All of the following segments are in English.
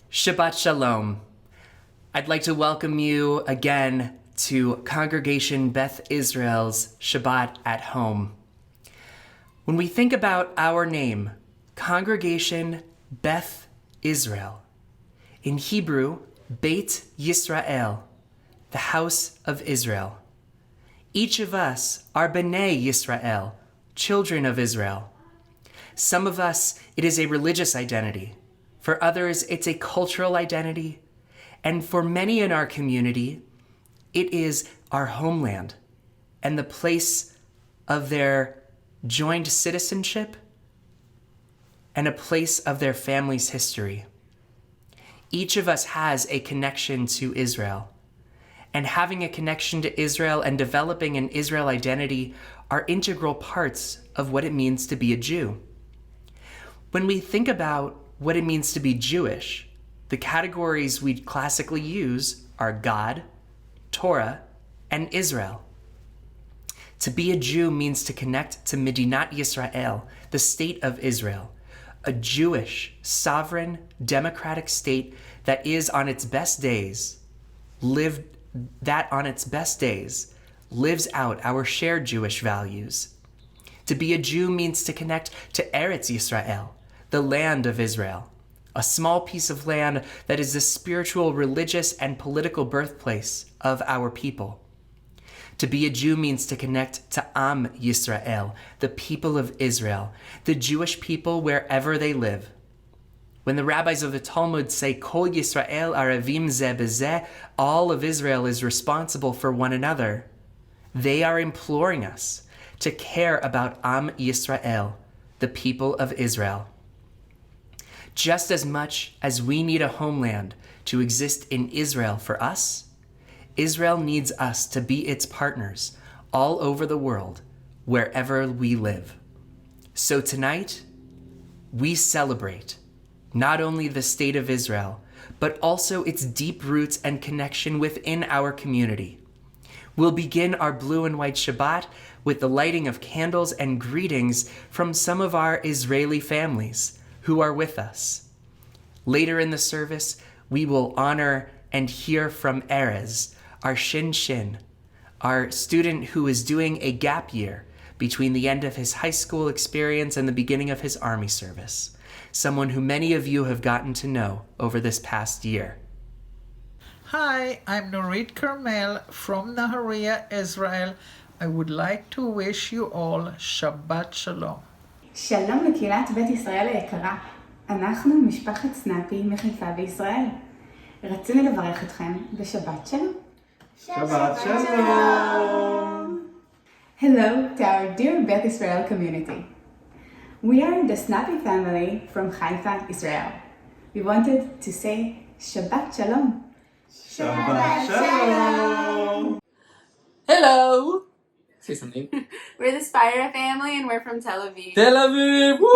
Shabbat Shalom. I'd like to welcome you again to Congregation Beth Israel's Shabbat at Home. When we think about our name, Congregation Beth Israel, in Hebrew, Beit Yisrael, the house of Israel. Each of us are B'nai Yisrael, children of Israel. Some of us, it is a religious identity. For others, it's a cultural identity. And for many in our community, it is our homeland and the place of their joined citizenship and a place of their family's history. Each of us has a connection to Israel. And having a connection to Israel and developing an Israel identity are integral parts of what it means to be a Jew. When we think about what it means to be Jewish, the categories we classically use are God, Torah, and Israel. To be a Jew means to connect to Medinat Yisrael, the state of Israel, a Jewish, sovereign, democratic state that on its best days, lives out our shared Jewish values. To be a Jew means to connect to Erez Yisrael, the land of Israel, a small piece of land that is the spiritual, religious, and political birthplace of our people. To be a Jew means to connect to Am Yisrael, the people of Israel, the Jewish people wherever they live. When the rabbis of the Talmud say, Kol Yisrael Arevim Zeh B'Zeh, all of Israel is responsible for one another, they are imploring us to care about Am Yisrael, the people of Israel. Just as much as we need a homeland to exist in Israel for us, Israel needs us to be its partners all over the world, wherever we live. So tonight, we celebrate not only the state of Israel, but also its deep roots and connection within our community. We'll begin our Blue and White Shabbat with the lighting of candles and greetings from some of our Israeli families who are with us. Later in the service, we will honor and hear from Erez, our ShinShin, our student who is doing a gap year between the end of his high school experience and the beginning of his army service, someone who many of you have gotten to know over this past year. Hi, I'm Norit Carmel from Nahariya, Israel. I would like to wish you all Shabbat Shalom. שלום לקהילת בית ישראל היקרה. אנחנו משפחת סנאפי מחיפה בישראל. רצינו לברך אתכם בשבת שלום. Shabbat Shalom! Hello to our dear Beth Israel community. We are the Snappy family from Haifa, Israel. We wanted to say Shabbat Shalom. Shabbat Shalom! Hello! Say something. We're the Spire family and we're from Tel Aviv. Tel Aviv! Woo!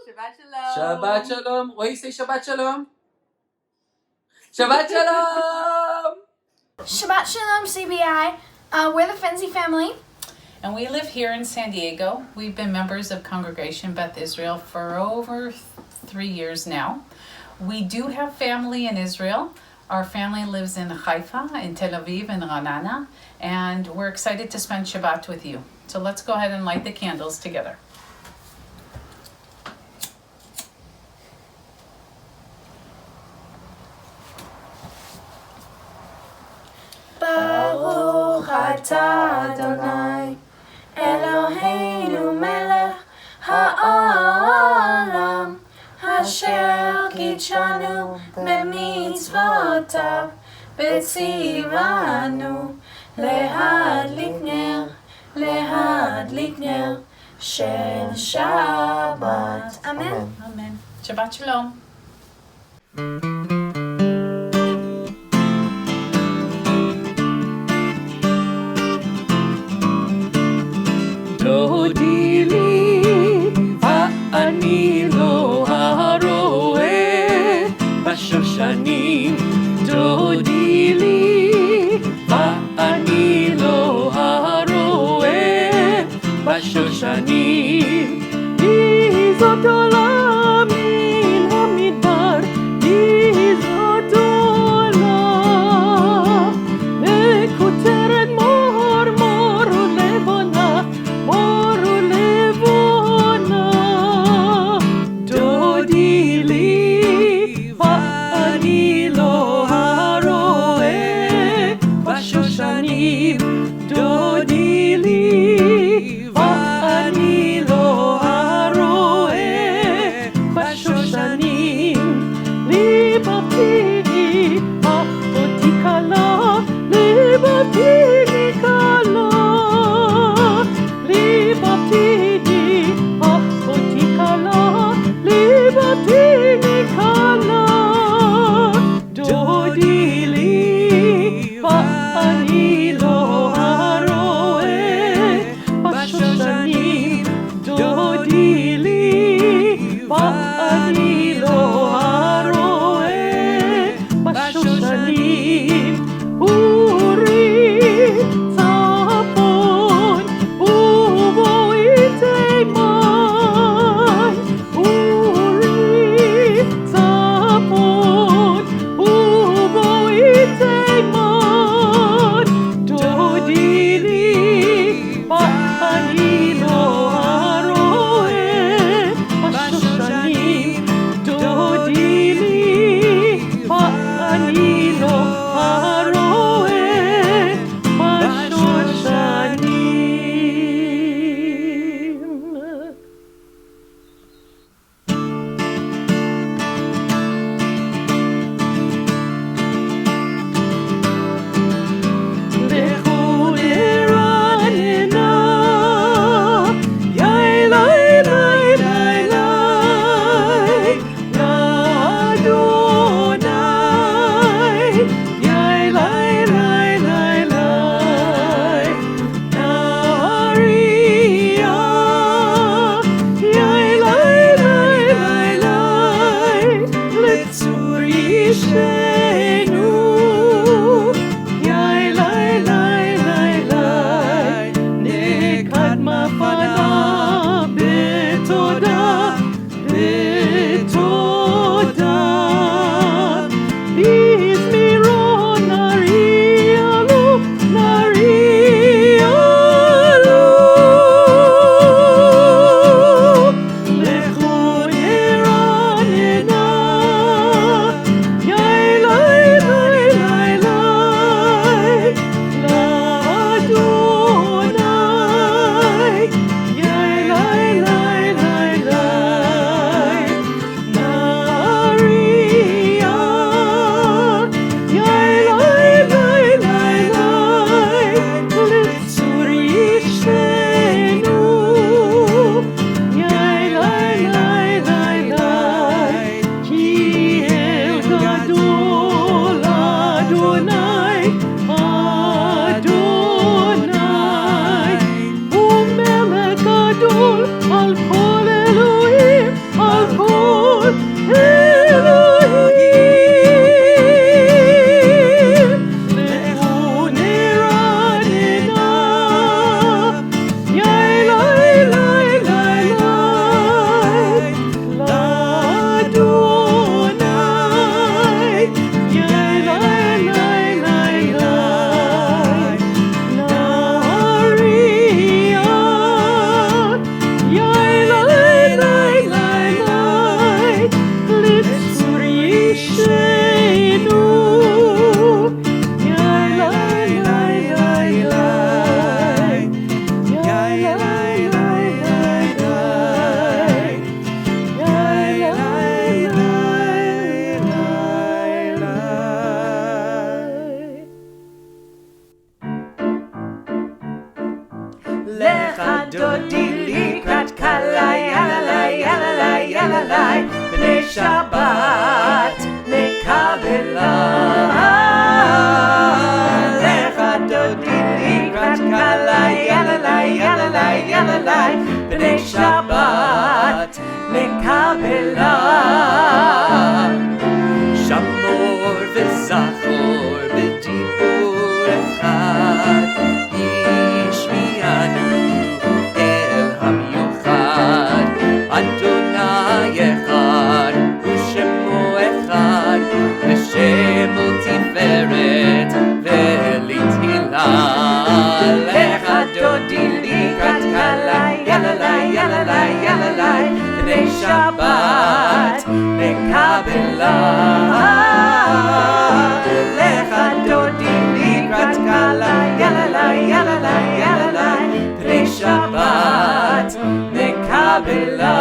Shabbat Shalom! Shabbat Shalom! Why you say Shabbat Shalom? Shabbat Shalom! Shabbat Shalom, CBI. We're the Fenzi family. And we live here in San Diego. We've been members of Congregation Beth Israel for over 3 years now. We do have family in Israel. Our family lives in Haifa, in Tel Aviv, and Ra'anana, and we're excited to spend Shabbat with you. So let's go ahead and light the candles together. Baruch atah Adonai, Eloheinu melech ha'olam, asher קידשנו במצוותיו, וציוונו להדליק נר של שבת. אמן. Amen. Shabbat Shalom. דודי לי, אני לא הרואה בשושנים. דודי לי, אני לא הרואה בשושנים. מי זאת עולה מן המדבר, מי Shabbat nekabela lecha dodi likrat kalai yalalai yalalai yalalai b'nei Shabbat nekabela Shamor v'zachor b'dibur echad Yishmianu el hamiyuchad Adonai echad U'shemo echad V'shemo tiferet v'litila Lecha dodi likrat kalai yalalai yalalai yalalai B'nei Shabbat nekabela Lecha dodi likrat kalai yalalai yalalai yalalai B'nei Shabbat nekabela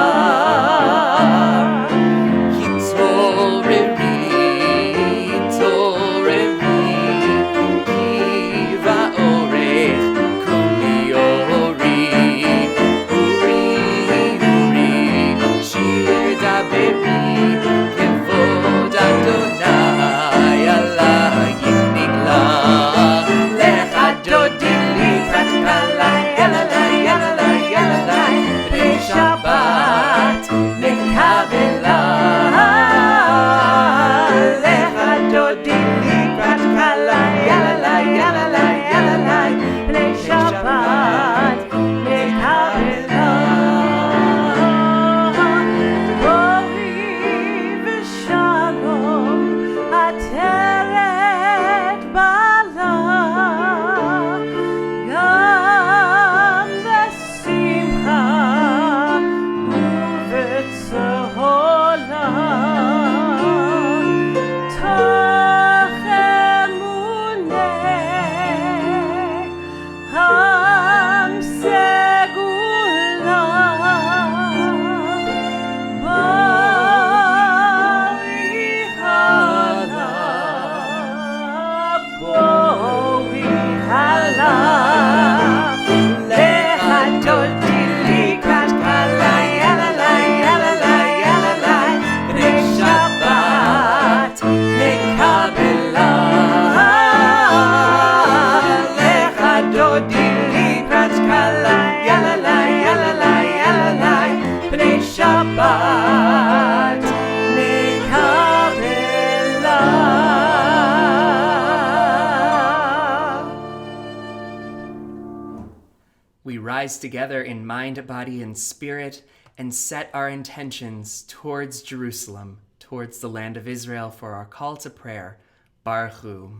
We rise together in mind, body, and spirit and set our intentions towards Jerusalem, towards the land of Israel for our call to prayer. Baruch Hu.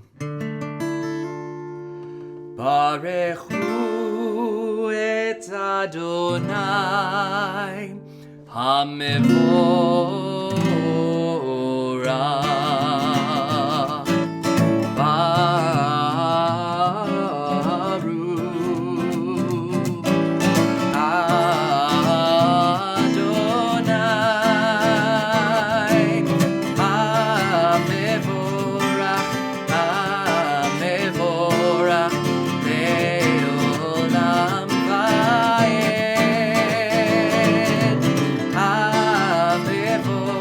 Baruch Hu et Adonai HaMevorach. Before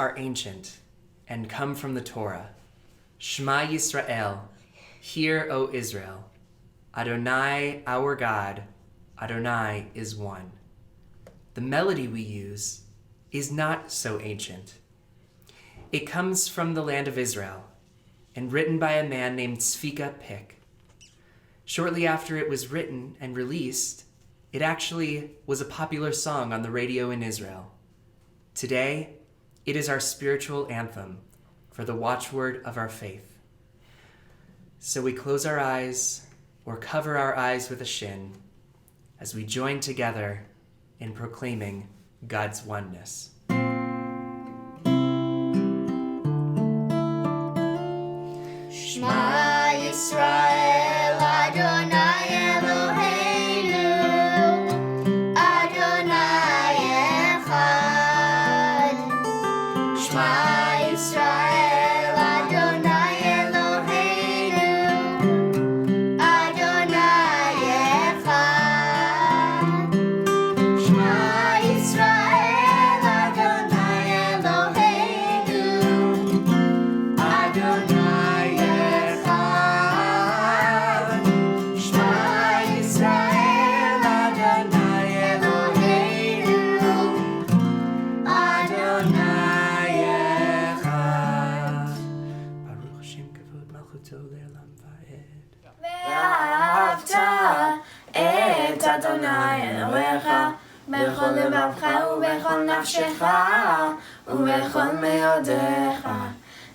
are ancient and come from the Torah. Shema Yisrael, hear, O Israel. Adonai, our God, Adonai is one. The melody we use is not so ancient. It comes from the land of Israel and written by a man named Tzvika Pick. Shortly after it was written and released, it actually was a popular song on the radio in Israel. Today, it is our spiritual anthem for the watchword of our faith. So we close our eyes or cover our eyes with a shin as we join together in proclaiming God's oneness. Shema Yisrael, Adonai Eloheinu, Adonai Echad. Shema Yisrael, Adonai Eloheinu, Adonai Echad. Shema Yisrael, Adonai Eloheinu, Adonai Echad. Shema Yisrael, Adonai Eloheinu, Adonai Echad. Baruch Hashem kavod malchuto le'olam va'ed. ואהבת את אדוני אלוהיך בכל לבבך ובכל נפשך ובכל מאודיך.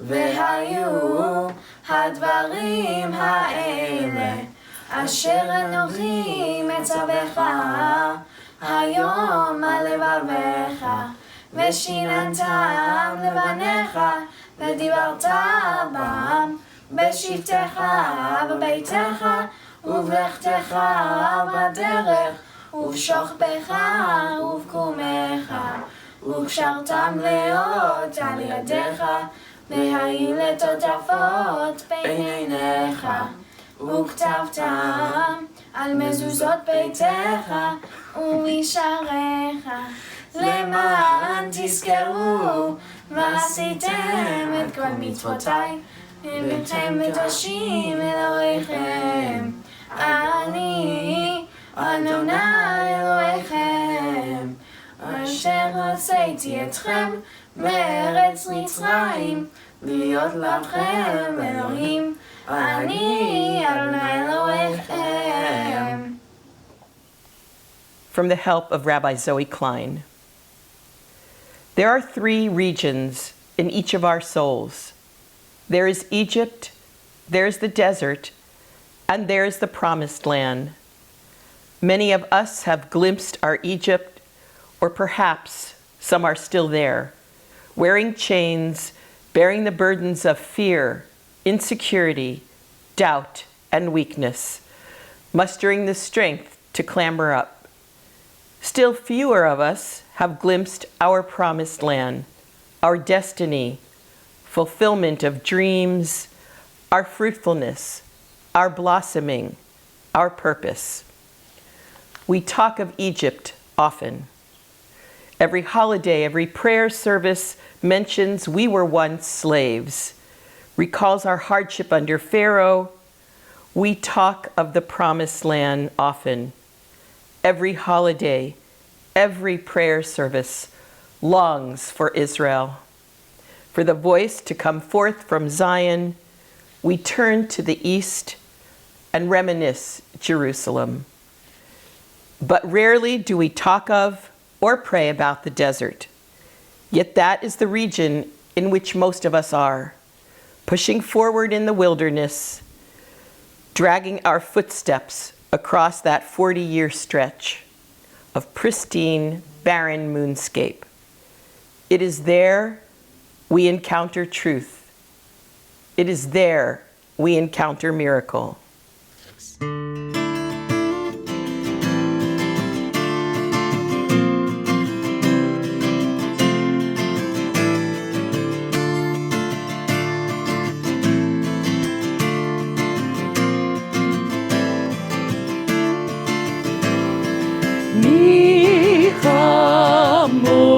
והיו הדברים האלה אשר אנוכי מצווך היום על לבביך, ושיננתם לבניך ודיברת בם בשבתך בביתך ובלכתך בדרך ובשוכבך ובקומך, וקשרתם לאות על ידיך והיו לטוטפות בין עיניך, וכתבתם על מזוזות ביתך ומשעריך, למען תזכרו ועשיתם את כל מצוותיי הנכם קדושים אלוהיכם. אני אדוני אלוהיכם אשר הוצאתי אתכם מארץ מצרים להיות לכם אלוהים. אני אדוני אלוהיכם. From the help of Rabbi Zoe Klein. There are three regions in each of our souls. There is Egypt, there's the desert, and there's the promised land. Many of us have glimpsed our Egypt, or perhaps some are still there, wearing chains, bearing the burdens of fear, insecurity, doubt, and weakness, mustering the strength to clamber up. Still fewer of us have glimpsed our promised land, our destiny, fulfillment of dreams, our fruitfulness, our blossoming, our purpose. We talk of Egypt often. Every holiday, every prayer service mentions we were once slaves, recalls our hardship under Pharaoh. We talk of the promised land often. Every holiday, every prayer service longs for Israel. For the voice to come forth from Zion, we turn to the east and reminisce Jerusalem. But rarely do we talk of or pray about the desert. Yet that is the region in which most of us are, pushing forward in the wilderness, dragging our footsteps across that 40-year stretch of pristine, barren moonscape. It is there we encounter truth. It is there we encounter miracle. מי כמוך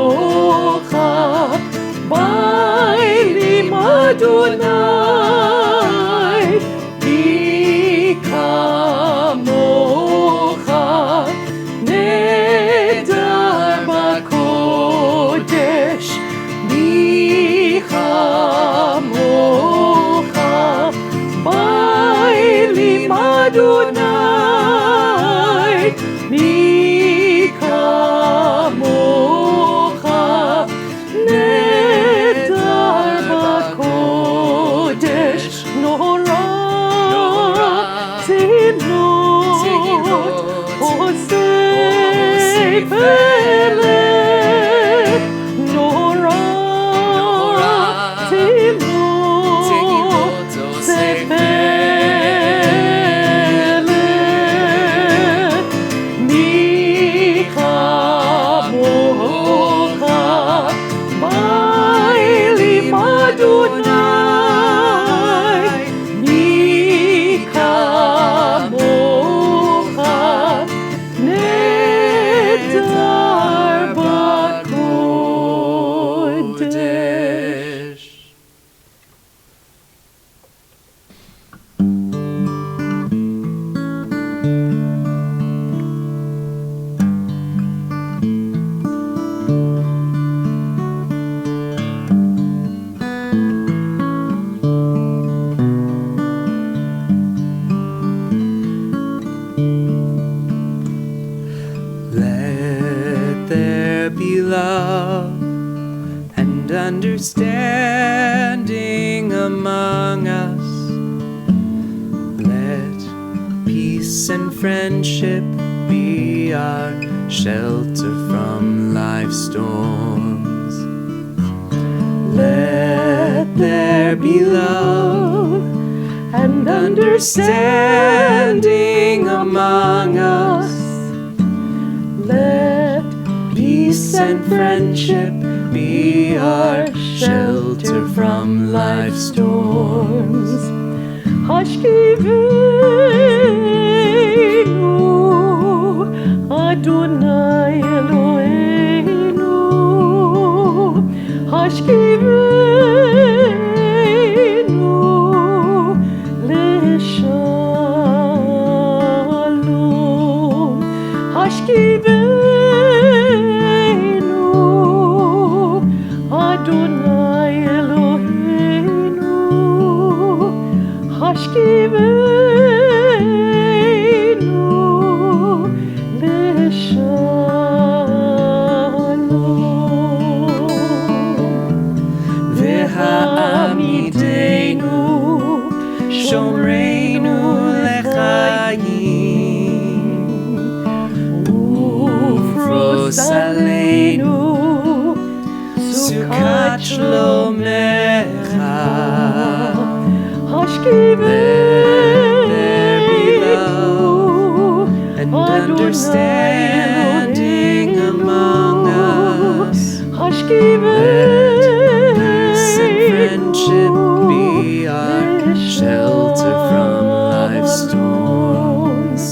among us. Let peace and friendship be our shelter from life's storms. Let there be love and understanding among us. Let peace and friendship be our shelter from life's storms. Hashkivenu Adonai Eloheinu, Hashkivenu Leshalom, Hashkivenu Adonai Eloheinu, Hashkivenu Leshalom. V'ha'amidenu shomreinu lechayim, ufros aleinu sukat shlomecha. Let there be love and understanding among us. Let peace and friendship be our shelter from life's storms.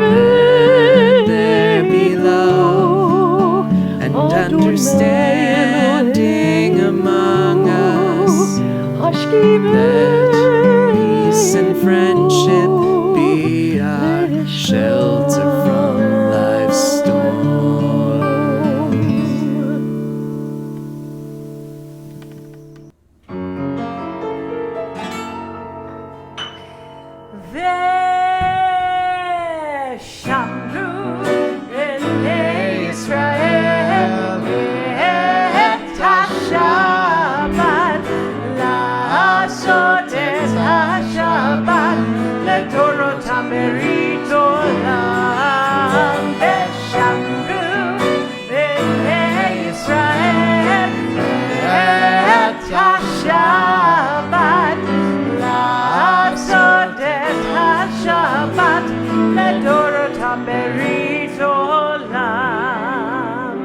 Let there be love and understanding among us. Let peace and friendship be our shelter from life's storms. Veshamru b'nei Yisrael et HaShabbat, לעשות את השבת לדורותם ברית עולם. ושמרו בני ישראל את השבת, לעשות את השבת לדורותם ברית עולם.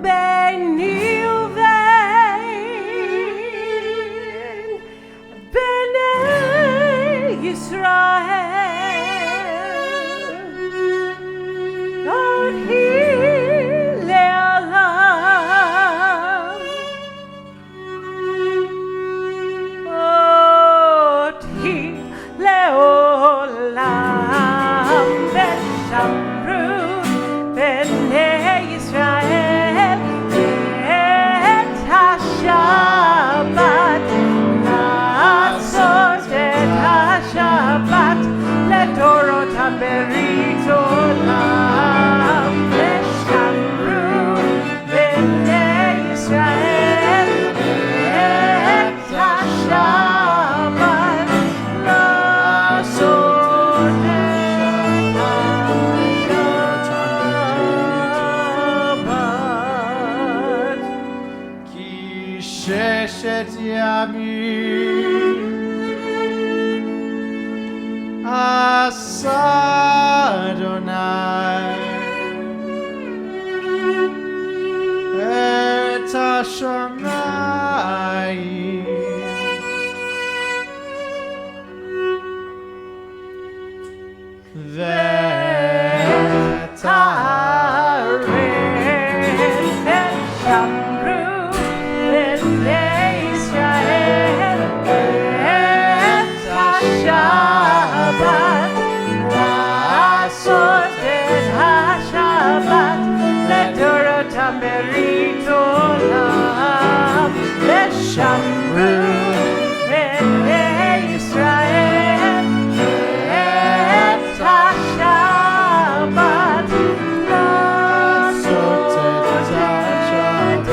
ביני ובין בני ישראל עוד היא לעולם, עוד היא לעולם. ושמרו בני ישראל את השבת, לעשות את השבת לדורותם ברית עולם. ושמרו בני ישראל את השבת, לעשות את השבת. כי ששת ימים עשה אדוני את השמיים ואת הארץ. ושמרו בני ישראל את השבת, לעשות את השבת לדורותם ברית עולם. ושמרו בני ישראל את השבת, לעשות את השבת.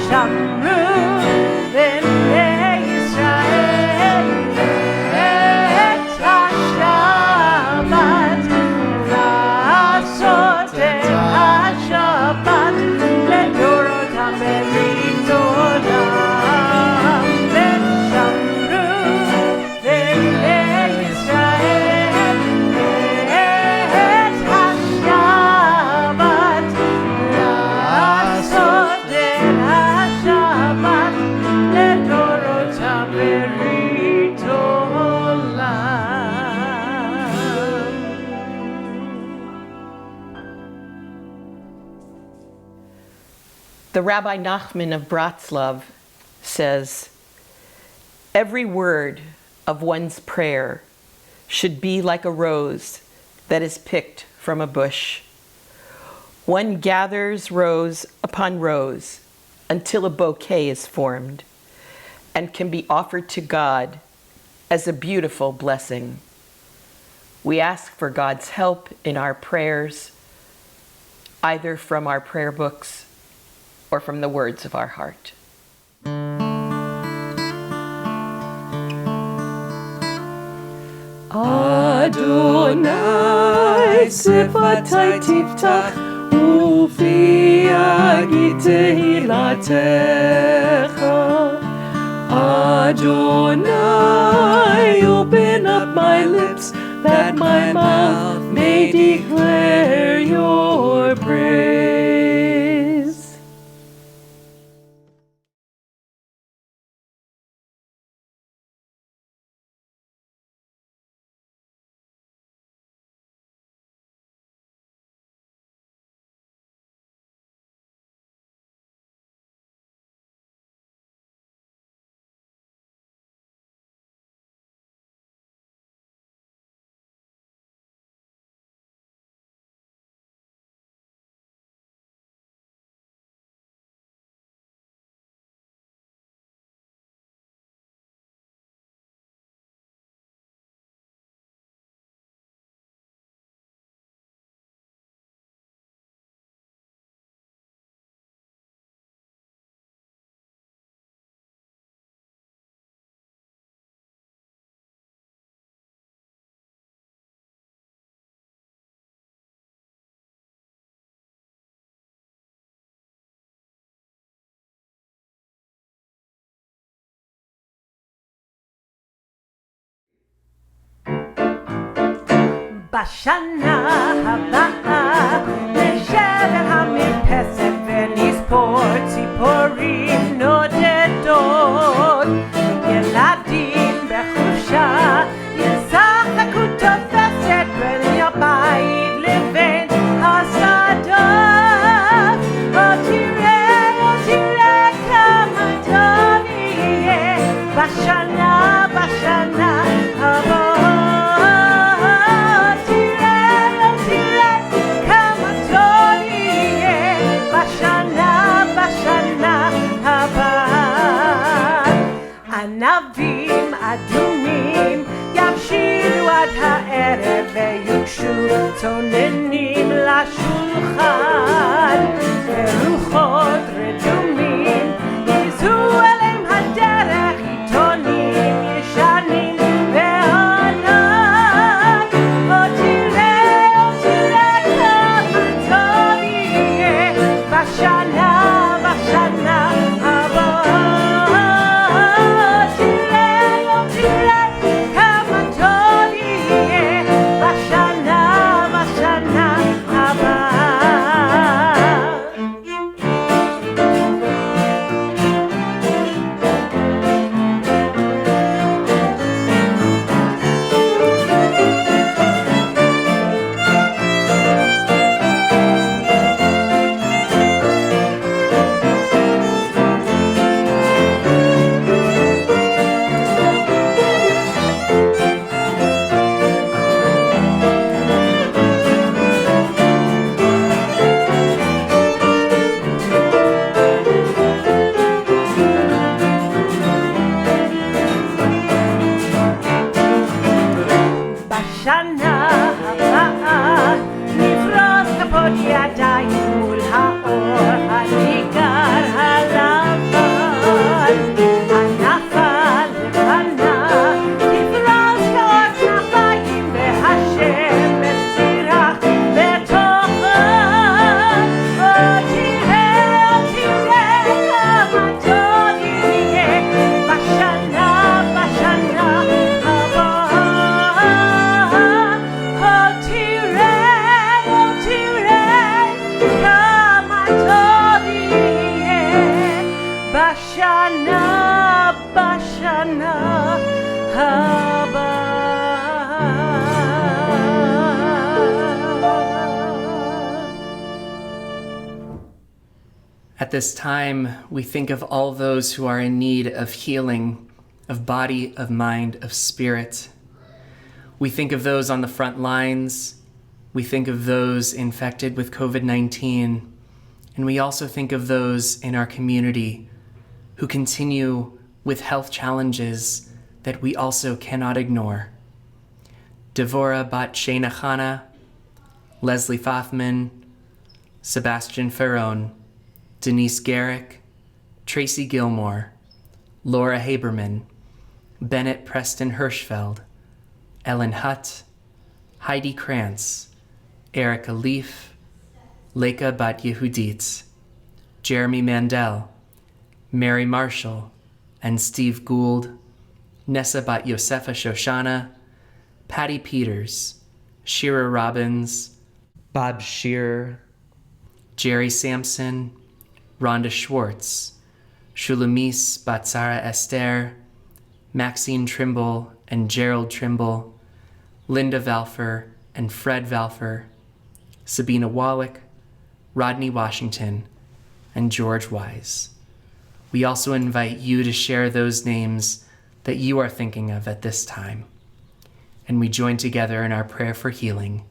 ושמרו בני ישראל את השבת, לעשות את השבת לדורות המריד עולם. ושמרו בני ישראל את השבת, לעשות את השבת לדורות המריד עולם. The Rabbi Nachman of Bratslav says, every word of one's prayer should be like a rose that is picked from a bush. One gathers rose upon rose until a bouquet is formed and can be offered to God as a beautiful blessing. We ask for God's help in our prayers, either from our prayer books or from the words of our heart. Adonai sifatai tiftach ufi yagid tehilatecha. Adonai, open up my lips that my mouth may declare your praise. בשנה הבאה נשב אל המרפסת ונספור ציפורים נודדות. ילדים בחופשה ישחקו תופסת בין הבית לבין השדות. תראה כמה טוב יהיה בשנה הבאה. ענבים אדומים יבשילו עד הערב ויוגשו צוננים לשולחן, ורוחות רדומים ייזו אליהם הדרך, עיתונים ישנים וענק. תראה כמה טוב יהיה בשנה הבאה. בשנה הבאה. At this time, we think of all those who are in need of healing, of body, of mind, of spirit. We think of those on the front lines. We think of those infected with COVID-19. And we also think of those in our community who continue with health challenges that we also cannot ignore. Devorah Bat Shana Chana, Leslie Fothman, Sebastian Ferron, Denise Garrick, Tracy Gilmore, Laura Haberman, Bennett Preston Hirschfeld, Ellen Hutt, Heidi Krantz, Erica Leaf, Leica Bat Yehudit, Jeremy Mandel, Mary Marshall, and Steve Gould, Nessa Bat Yosefa Shoshana, Patty Peters, Shira Robbins, Bob Shearer, Jerry Sampson, Rhonda Schwartz, Shulamis Batsara Esther, Maxine Trimble and Gerald Trimble, Linda Valfer and Fred Valfer, Sabina Wallach, Rodney Washington, and George Wise. We also invite you to share those names that you are thinking of at this time. And we join together in our prayer for healing.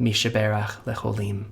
Mishaberach Lecholim.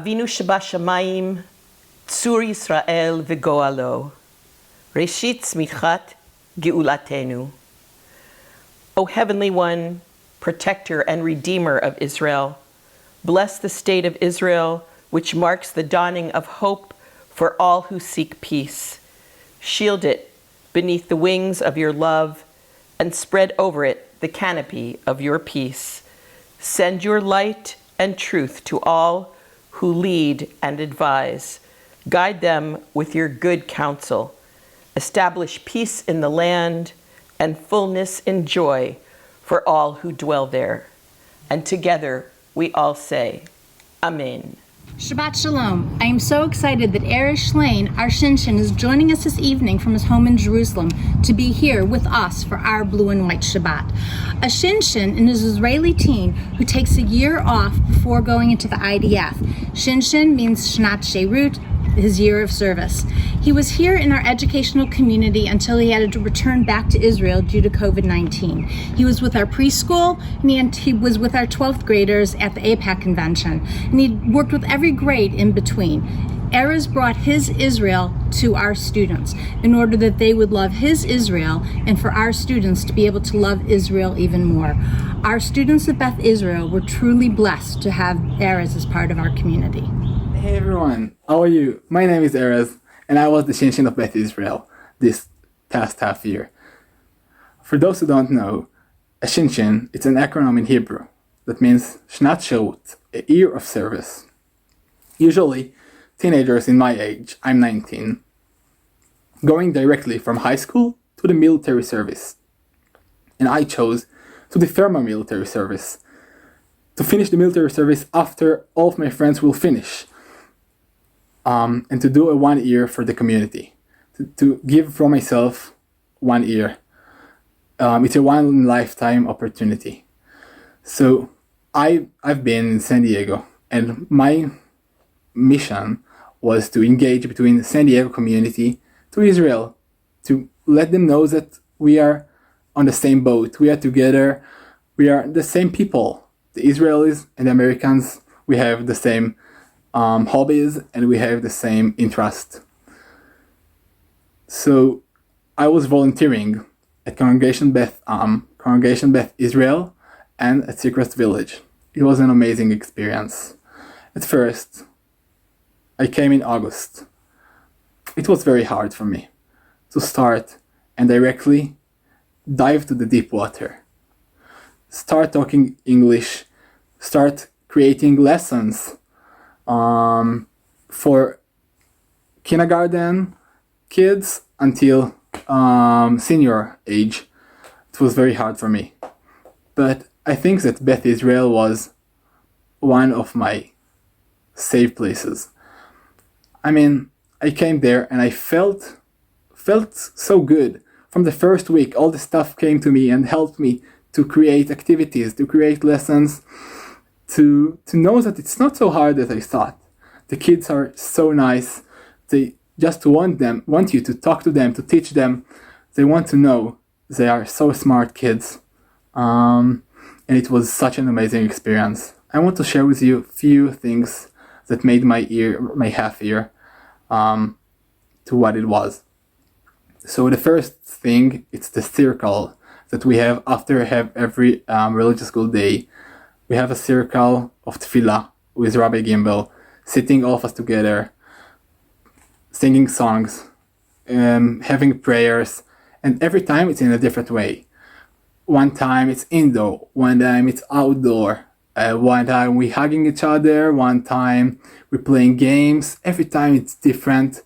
Avinu Shabashamayim, Tzur Yisrael v'goalo, Reshit Tzmichat Geulatenu. O Heavenly One, Protector and Redeemer of Israel, bless the state of Israel, which marks the dawning of hope for all who seek peace. Shield it beneath the wings of your love and spread over it the canopy of your peace. Send your light and truth to all who lead and advise. Guide them with your good counsel. Establish peace in the land and fullness in joy for all who dwell there. And together we all say, Amen. Shabbat Shalom. I am so excited that Erez our ShinShin, is joining us this evening from his home in Jerusalem to be here with us for our Blue and White Shabbat. A ShinShin is an Israeli teen who takes a year off before going into the IDF. ShinShin means Shnat Sheirut, his year of service. He was here in our educational community until he had to return back to Israel due to COVID-19. He was with our preschool and he was with our 12th graders at the APAC convention, and he worked with every grade in between. Erez brought his Israel to our students in order that they would love his Israel and for our students to be able to love Israel even more. Our students at Beth Israel were truly blessed to have Erez as part of our community. Hey everyone, how are you? My name is Erez, and I was the ShinShin of Beth Israel this past half year. For those who don't know, a ShinShin, it's an acronym in Hebrew that means Shnat Sheirut, a year of service. Usually, teenagers in my age, I'm 19, going directly from high school to the military service. And I chose to defer my military service, to finish the military service after all of my friends will finish. And to do a 1 year for the community, to give from myself 1 year. It's a one-lifetime opportunity. So I've been in San Diego, and my mission was to engage between the San Diego community to Israel, to let them know that we are on the same boat, we are together, we are the same people. The Israelis and the Americans, we have the same hobbies, and we have the same interest. So I was volunteering at Congregation Beth Israel and at Secret Village. It was an amazing experience. At first, I came in August. It was very hard for me to start and directly dive to the deep water. Start talking English, start creating lessons for kindergarten kids until senior age. It was very hard for me. But I think that Beth Israel was one of my safe places. I mean, I came there and I felt so good. From the first week, all the stuff came to me and helped me to create activities, to create lessons, to know that it's not so hard as I thought. The kids are so nice. They just want you to talk to them, to teach them. They want to know. They are so smart kids. And it was such an amazing experience. I want to share with you a few things that made my half year to what it was. So the first thing, it's the circle that we have after every religious school day. We have a circle of tefillah with Rabbi Gimbel, sitting all of us together, singing songs, having prayers, and every time it's in a different way. One time it's indoor, one time it's outdoor, one time we're hugging each other, one time we're playing games. Every time it's different.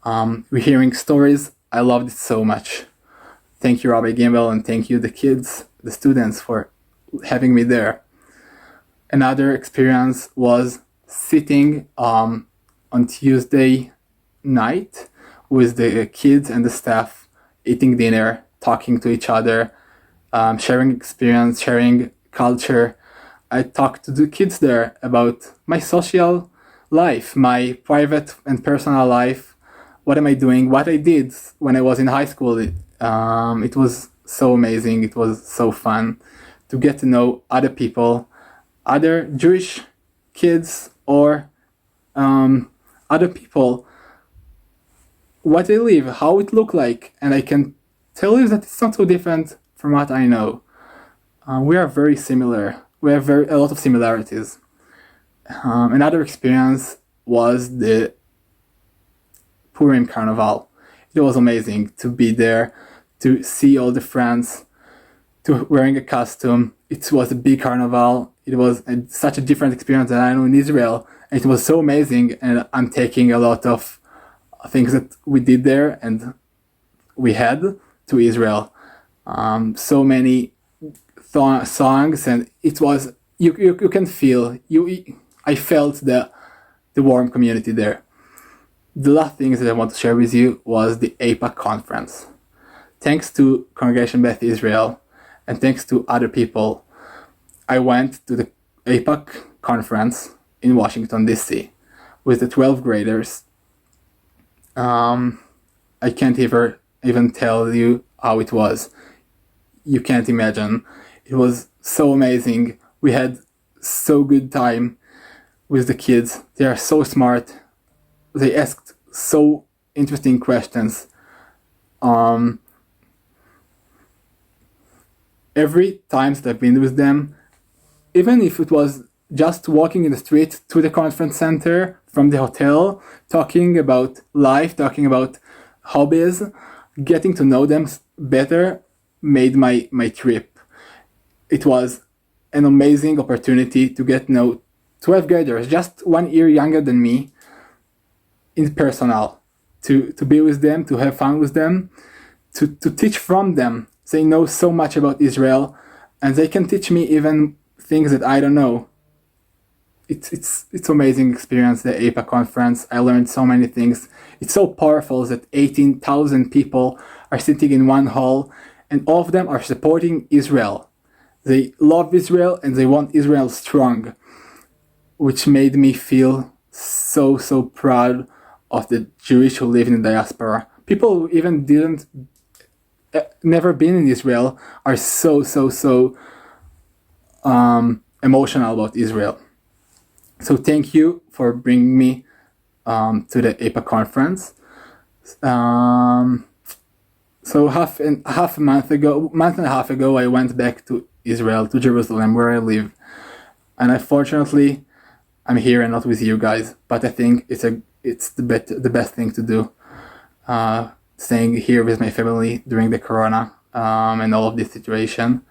We're hearing stories. I loved it so much. Thank you, Rabbi Gimbel, and thank you, the kids, the students, for having me there. Another experience was sitting on Tuesday night with the kids and the staff, eating dinner, talking to each other, sharing experience, sharing culture. I talked to the kids there about my social life, my private and personal life. What am I doing? What I did when I was in high school. It was so amazing. It was so fun to get to know other people, other Jewish kids or other people, what they live, how it look like, and I can tell you that it's not so different from what I know. We are very similar. We have a lot of similarities. Another experience was the Purim Carnival. It was amazing to be there, to see all the friends, to wearing a costume. It was a big carnival. It was such a different experience than I know in Israel. And it was so amazing, and I'm taking a lot of things that we did there and we had to Israel. So many songs, and it was you can feel I felt the warm community there. The last things that I want to share with you was the APAC conference. Thanks to Congregation Beth Israel and thanks to other people, I went to the APAC conference in Washington, D.C. with the 12th graders. I can't even tell you how it was. You can't imagine. It was so amazing. We had so good time with the kids. They are so smart. They asked so interesting questions. Every time that I've been with them, even if it was just walking in the street to the conference center from the hotel, talking about life, talking about hobbies, getting to know them better made my trip. It was an amazing opportunity to get to know 12 graders, just 1 year younger than me, in personal, to be with them, to have fun with them, to teach from them. They know so much about Israel, and they can teach me even things that I don't know. It's amazing experience, the APA conference. I learned so many things. It's so powerful that 18,000 people are sitting in one hall, and all of them are supporting Israel. They love Israel and they want Israel strong, which made me feel so proud of the Jewish who live in the diaspora. People who even never been in Israel are so emotional about Israel. So thank you for bringing me to the APA conference. So half and a month and a half ago, I went back to Israel, to Jerusalem, where I live. And unfortunately, I'm here and not with you guys. But I think it's the best thing to do. Staying here with my family during the corona and all of this situation.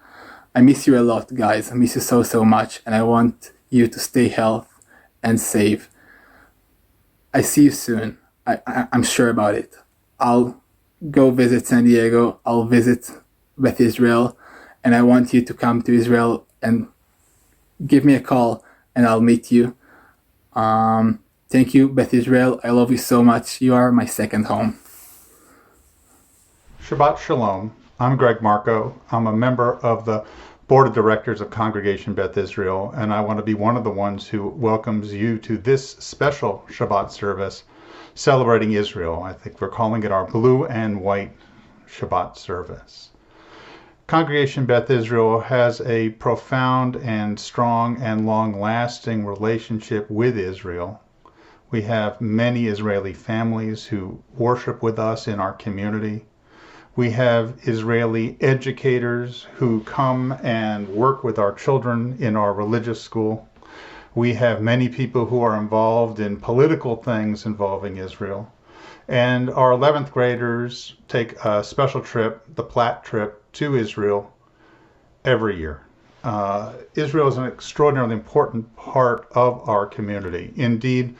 I miss you a lot, guys. I miss you so much, and I want you to stay healthy and safe. I see you soon. I'm sure about it. I'll go visit San Diego. I'll visit Beth Israel, and I want you to come to Israel and give me a call, and I'll meet you. Thank you, Beth Israel. I love you so much. You are my second home. Shabbat Shalom. I'm Greg Marco. I'm a member of the Board of Directors of Congregation Beth Israel, and I want to be one of the ones who welcomes you to this special Shabbat service celebrating Israel. I think we're calling it our Blue and White Shabbat service. Congregation Beth Israel has a profound and strong and long-lasting relationship with Israel. We have many Israeli families who worship with us in our community. We have Israeli educators who come and work with our children in our religious school. We have many people who are involved in political things involving Israel. And our 11th graders take a special trip, the Platt trip, to Israel every year. Israel is an extraordinarily important part of our community. Indeed,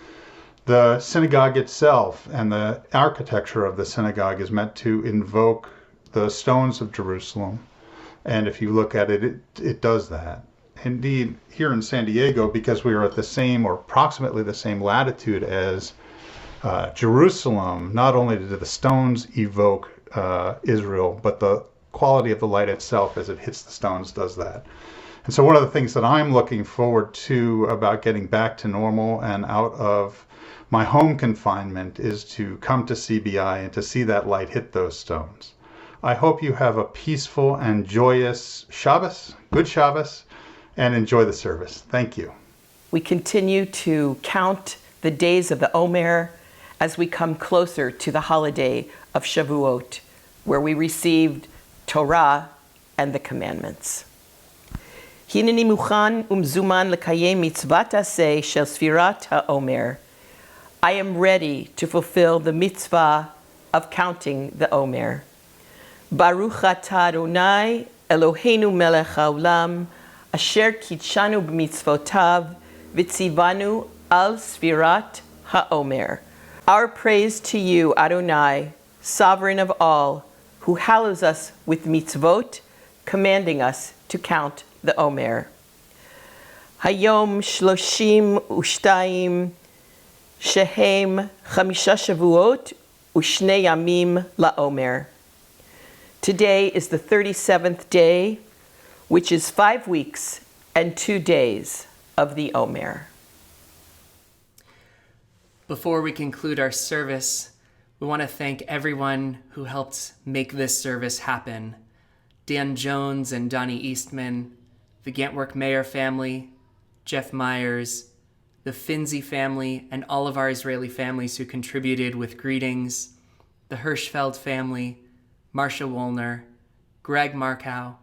the synagogue itself and the architecture of the synagogue is meant to invoke the stones of Jerusalem. And if you look at it, it does that. Indeed, here in San Diego, because we are at the same or approximately the same latitude as Jerusalem, not only do the stones evoke Israel, but the quality of the light itself as it hits the stones does that. And so one of the things that I'm looking forward to about getting back to normal and out of my home confinement is to come to CBI and to see that light hit those stones. I hope you have a peaceful and joyous Shabbos, good Shabbos, and enjoy the service. Thank you. We continue to count the days of the Omer as we come closer to the holiday of Shavuot, where we received Torah and the commandments. Hineni muchan umzuman lekayem mitzvat aseh shel sfirat haomer. I am ready to fulfill the mitzvah of counting the Omer. Baruch atah Adonai Eloheinu melech haolam asher kitshanu b'mitzvotav v'tzivanu al sfirat haomer. Our praise to you, Adonai, sovereign of all, who hallows us with mitzvot, commanding us to count the Omer. Hayom shloshim u'shtayim Shehem Chamisha Shavuot Ushne Yamim LaOmer. Today is the 37th day, which is 5 weeks and 2 days of the Omer. Before we conclude our service, we want to thank everyone who helped make this service happen. Dan Jones and Donnie Eastman, the Gantwerk Mayer family, Jeff Myers, the Finzi family, and all of our Israeli families who contributed with greetings, the Hirschfeld family, Marcia Wollner, Greg Markow,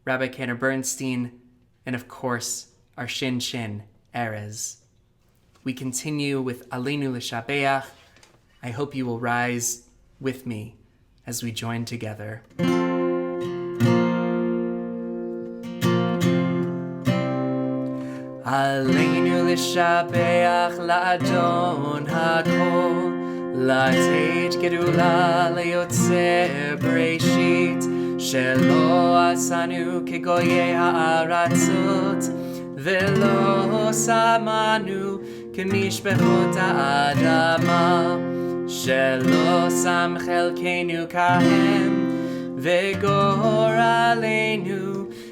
Rabbi Cantor Bernstein, and of course, our ShinShin, Erez. We continue with Aleinu L'Shabeach. I hope you will rise with me as we join together. Aleinu L'Shabeach La'adon HaKol, לתת גדולה ליוצר בראשית, שלא עשנו כגויי הארצות, ולא שמנו כמשפחות האדמה, שלא שם חלקנו כהם, וגורלנו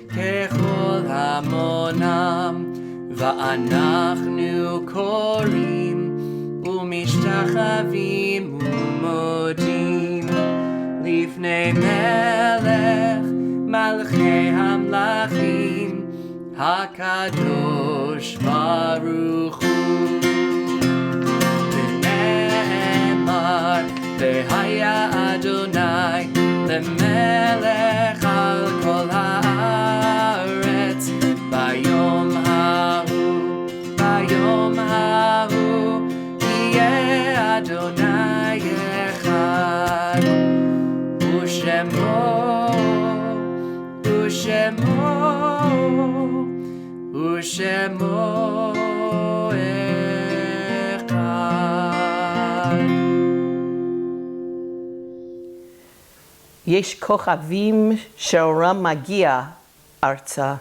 ככל המונם, ואנחנו קוראים ומשתחווים ומודים לפני מלך מלכי המלכים הקדוש ברוך הוא. ונאמר והיה אדוני למלך על כל הארץ ביום ההוא, ביום ההוא יהיה אדוני אחד, ושמו, ושמו, ושמו אחד. יש כוכבים שאורם מגיע ארצה.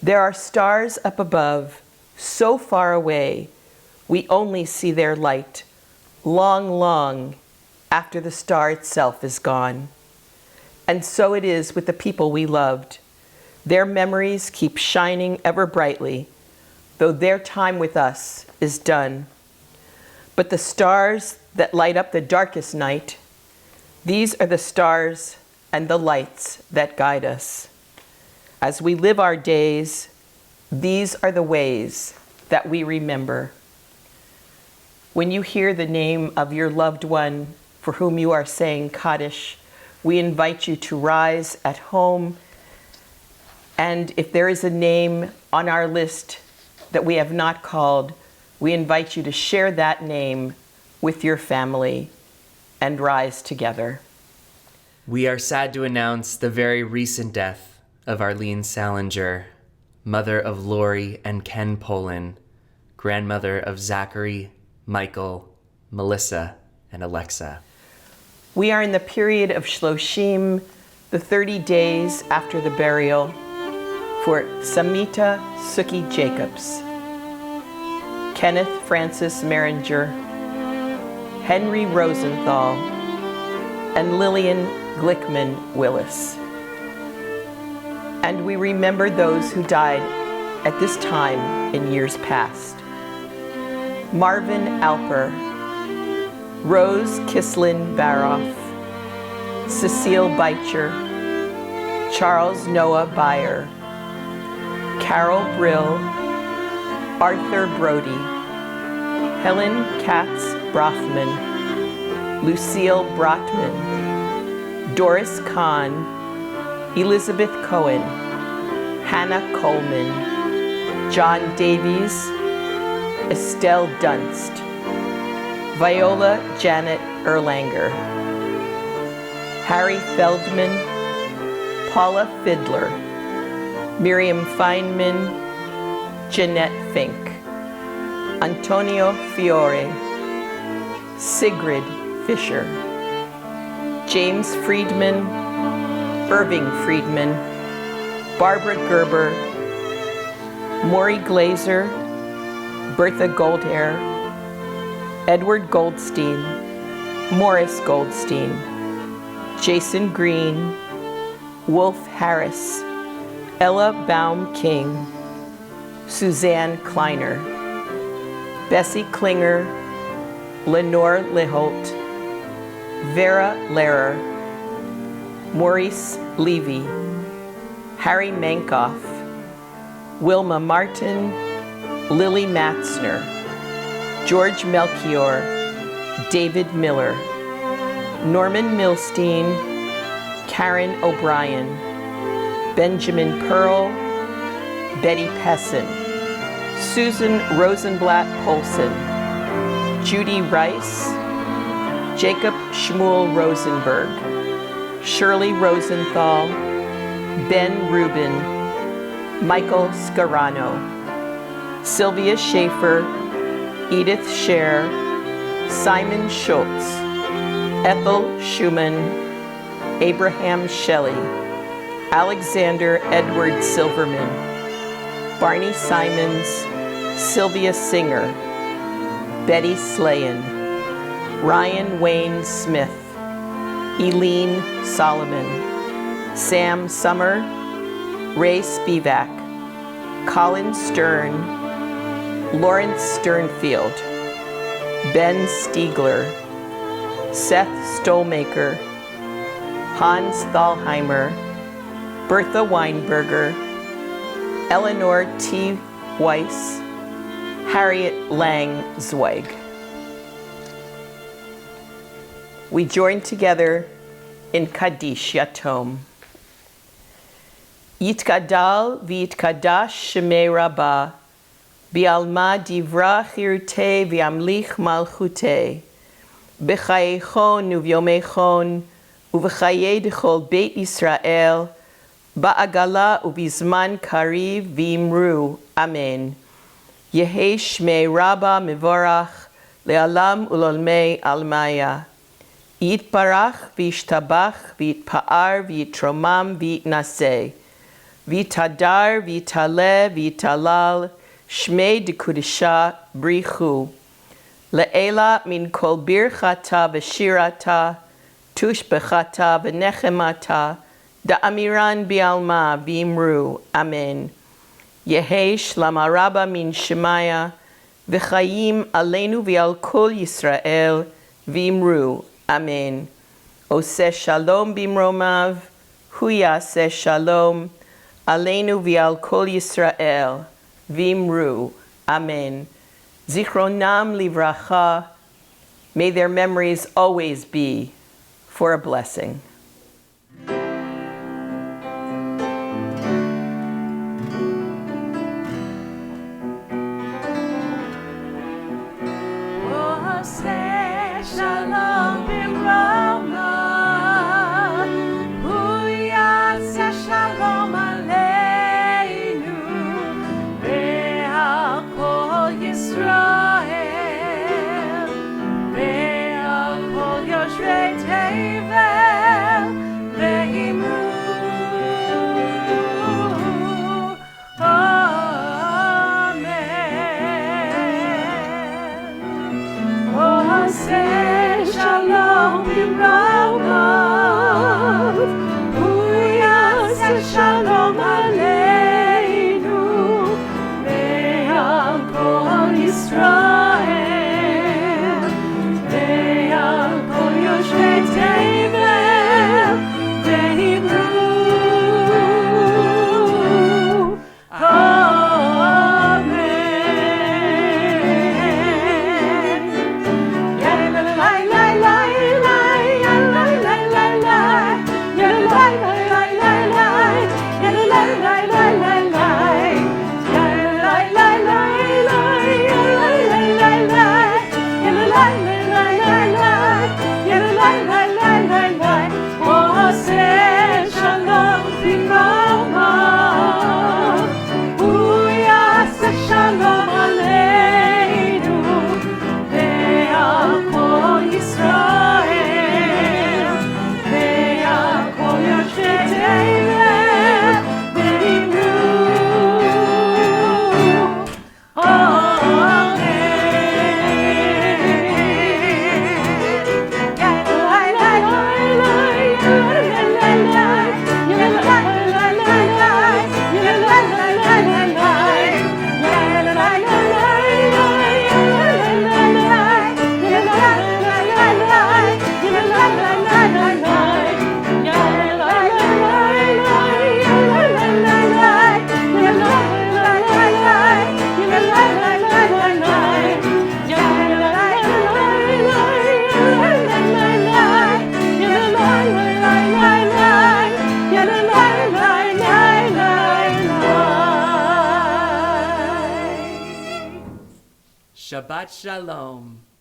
There are stars up above, so far away, we only see their light, long, long after the star itself is gone. And so it is with the people we loved. Their memories keep shining ever brightly, though their time with us is done. But the stars that light up the darkest night, these are the stars and the lights that guide us. As we live our days, these are the ways that we remember. When you hear the name of your loved one for whom you are saying Kaddish, we invite you to rise at home. And if there is a name on our list that we have not called, we invite you to share that name with your family and rise together. We are sad to announce the very recent death of Arlene Salinger, mother of Lori and Ken Polin, grandmother of Zachary, Michael, Melissa, and Alexa. We are in the period of Shloshim, the 30 days after the burial, for Samita Suki Jacobs, Kenneth Francis Meringer, Henry Rosenthal, and Lillian Glickman Willis. And we remember those who died at this time in years past. Marvin Alper, Rose Kislin Baroff, Cecile Beitcher, Charles Noah Beyer, Carol Brill, Arthur Brody, Helen Katz Brothman, Lucille Brotman, Doris Kahn, Elizabeth Cohen, Hannah Coleman, John Davies, Estelle Dunst, Viola Janet Erlanger, Harry Feldman, Paula Fiedler, Miriam Feynman, Jeanette Fink, Antonio Fiore, Sigrid Fisher, James Friedman, Irving Friedman, Barbara Gerber, Maury Glazer, Bertha Goldhair, Edward Goldstein, Morris Goldstein, Jason Green, Wolf Harris, Ella Baum King, Suzanne Kleiner, Bessie Klinger, Lenore Leholt, Vera Lehrer, Maurice Levy, Harry Mankoff, Wilma Martin, Lily Matzner, George Melchior, David Miller, Norman Milstein, Karen O'Brien, Benjamin Pearl, Betty Pessin, Susan Rosenblatt Polson, Judy Rice, Jacob Shmuel Rosenberg, Shirley Rosenthal, Ben Rubin, Michael Scarano, Sylvia Schaefer, Edith Scher, Simon Schultz, Ethel Schumann, Abraham Shelley, Alexander Edward Silverman, Barney Simons, Sylvia Singer, Betty Slayan, Ryan Wayne Smith, Eileen Solomon, Sam Summer, Ray Spivak, Colin Stern, Lawrence Sternfield, Ben Stiegler, Seth Stolmaker, Hans Thalheimer, Bertha Weinberger, Eleanor T. Weiss, Harriet Lang Zweig. We join together in Kaddish Yatom. Yitkadal v'yitkadash shemei Rabbah, bi'alma divra chirutei v'yamlich malchutei, b'chayechon u'vyomechon, u'v'chayei d'chol Beit Yisrael, ba'agala u'bizman kariv v'imru. Amen. Yehei shmei Rabbah mevorach, le'alam u'lolmei almaya. Yitbarach v'yishtabach v'yitpa'ar v'yitromam v'yitnaseh. V'yitadar v'yitaleh v'yitalal shmei dekudisha brichu. Le'ela min kol birchata v'shirata tushbechata v'nechemata da'amiran bi'alma v'imru. Amen. Yehei shlama rabba min shemaya v'chayim aleinu v'al kol Yisrael v'imru. Amen. Oseh shalom bimromav, hu yaseh shalom, aleinu v'al kol Yisrael, v'imru. Amen. Zichronam livracha, may their memories always be for a blessing. La la la la la Shabbat Shalom.